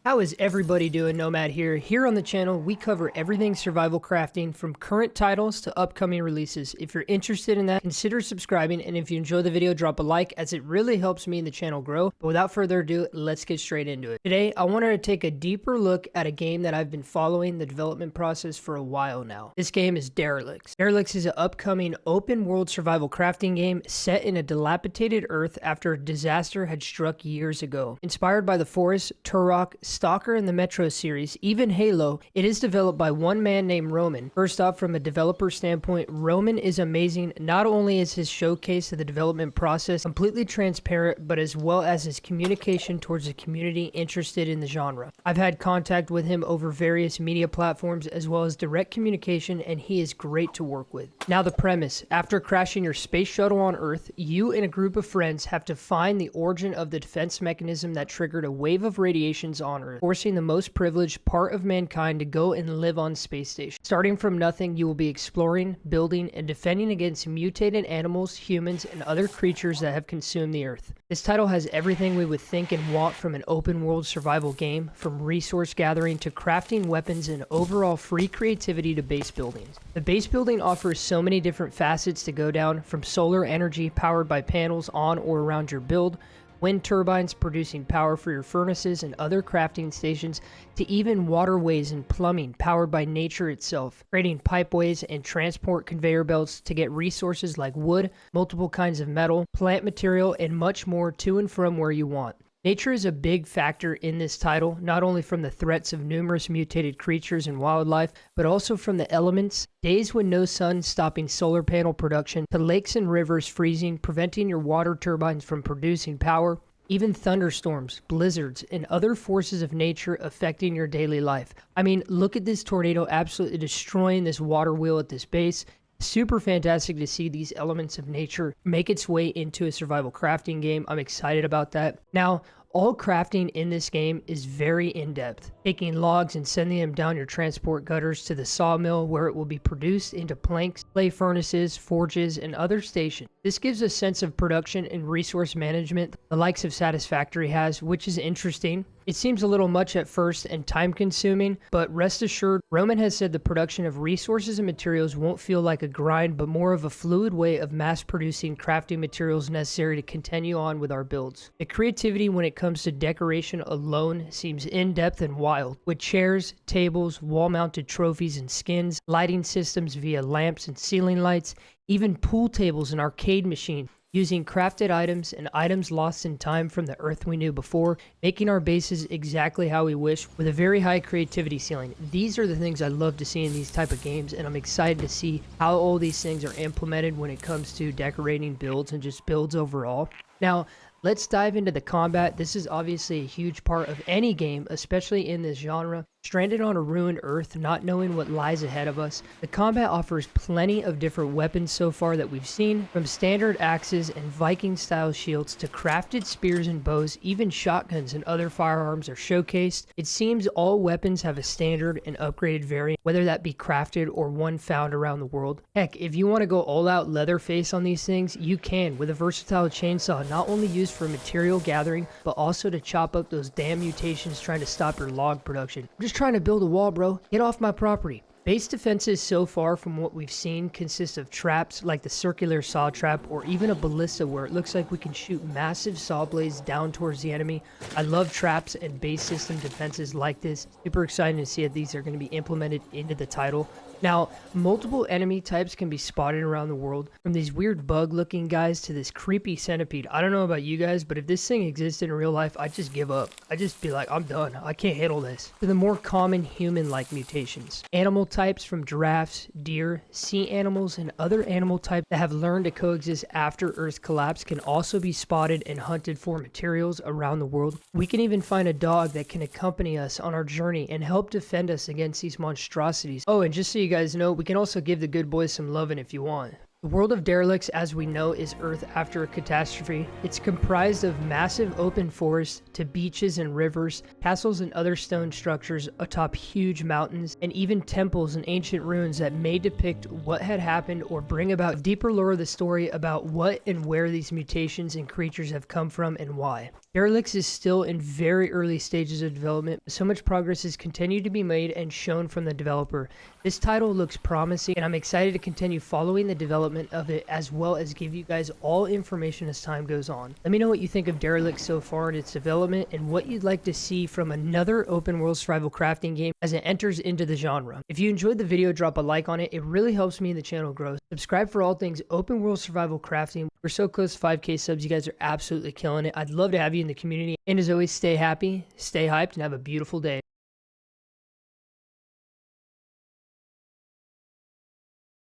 How is everybody doing? Nomad here. Here on the channel, we cover everything survival crafting from current titles to upcoming releases. If you're interested in that, consider subscribing, and if you enjoy the video, drop a like as it really helps me and the channel grow. But without further ado, let's get straight into it. Today, I wanted to take a deeper look at a game that I've been following the development process for a while now. This game is Derelicts. Derelicts is an upcoming open world survival crafting game set in a dilapidated Earth after a disaster had struck years ago. Inspired by The Forest, Turok, Stalker in the Metro series, even Halo, it is developed by one man named Roman. First off, from a developer standpoint, Roman is amazing. Not only is his showcase of the development process completely transparent, but as well as his communication towards the community interested in the genre. I've had contact with him over various media platforms as well as direct communication, and he is great to work with. Now the premise: after crashing your space shuttle on Earth, you and a group of friends have to find the origin of the defense mechanism that triggered a wave of radiations on Earth, forcing the most privileged part of mankind to go and live on space station. Starting from nothing, you will be exploring, building, and defending against mutated animals, humans, and other creatures that have consumed the Earth. This title has everything we would think and want from an open world survival game, from resource gathering to crafting weapons and overall free creativity to base building. The base building offers so many different facets to go down, from solar energy powered by panels on or around your build, wind turbines producing power for your furnaces and other crafting stations, to even waterways and plumbing powered by nature itself, creating pipeways and transport conveyor belts to get resources like wood, multiple kinds of metal, plant material, and much more to and from where you want. Nature is a big factor in this title, not only from the threats of numerous mutated creatures and wildlife, but also from the elements, days when no sun stopping solar panel production, to lakes and rivers freezing, preventing your water turbines from producing power, even thunderstorms, blizzards, and other forces of nature affecting your daily life. I mean, look at this tornado absolutely destroying this water wheel at this base. Super fantastic to see these elements of nature make its way into a survival crafting game. I'm excited about that. Now, all crafting in this game is very in-depth, taking logs and sending them down your transport gutters to the sawmill where it will be produced into planks, clay furnaces, forges, and other stations. This gives a sense of production and resource management the likes of Satisfactory has, which is interesting. It seems a little much at first and time consuming, but rest assured, Roman has said the production of resources and materials won't feel like a grind, but more of a fluid way of mass producing crafting materials necessary to continue on with our builds. The creativity when it comes to decoration alone seems in-depth and wild, with chairs, tables, wall-mounted trophies and skins, lighting systems via lamps and ceiling lights, even pool tables and arcade machines, using crafted items and items lost in time from the Earth we knew before, making our bases exactly how we wish with a very high creativity ceiling. These are the things I love to see in these type of games, and I'm excited to see how all these things are implemented when it comes to decorating builds and just builds overall. Now, let's dive into the combat. This is obviously a huge part of any game, especially in this genre. Stranded on a ruined Earth, not knowing what lies ahead of us, the combat offers plenty of different weapons so far that we've seen, from standard axes and Viking-style shields to crafted spears and bows. Even shotguns and other firearms are showcased. It seems all weapons have a standard and upgraded variant, whether that be crafted or one found around the world. Heck, if you want to go all-out Leatherface on these things, you can, with a versatile chainsaw not only used for material gathering, but also to chop up those damn mutations trying to stop your log production. I'm just trying to build a wall, bro. Get off my property. Base defenses so far from what we've seen consist of traps like the circular saw trap, or even a ballista where it looks like we can shoot massive saw blades down towards the enemy. I love traps and base system defenses like this. Super excited to see that these are going to be implemented into the title. Now, multiple enemy types can be spotted around the world, from these weird bug-looking guys to this creepy centipede. I don't know about you guys, but if this thing existed in real life, I'd just give up. I'd just be like, I'm done. I can't handle this. To the more common human-like mutations. Animal types from giraffes, deer, sea animals, and other animal types that have learned to coexist after Earth's collapse can also be spotted and hunted for materials around the world. We can even find a dog that can accompany us on our journey and help defend us against these monstrosities. Oh, and just so you guys know, we can also give the good boys some loving if you want. The world of Derelicts, as we know, is Earth after a catastrophe. It's comprised of massive open forests to beaches and rivers, castles and other stone structures atop huge mountains, and even temples and ancient ruins that may depict what had happened or bring about deeper lore of the story about what and where these mutations and creatures have come from and why. Derelicts is still in very early stages of development, but so much progress has continued to be made and shown from the developer. This title looks promising, and I'm excited to continue following the development of it, as well as give you guys all information as time goes on. Let me know what you think of Derelicts so far in its development, and what you'd like to see from another open world survival crafting game as it enters into the genre. If you enjoyed the video, drop a like on it. It really helps me and the channel grow. Subscribe for all things open world survival crafting. We're so close to 5K subs. You guys are absolutely killing it. I'd love to have you in the community. And as always, stay happy, stay hyped, and have a beautiful day.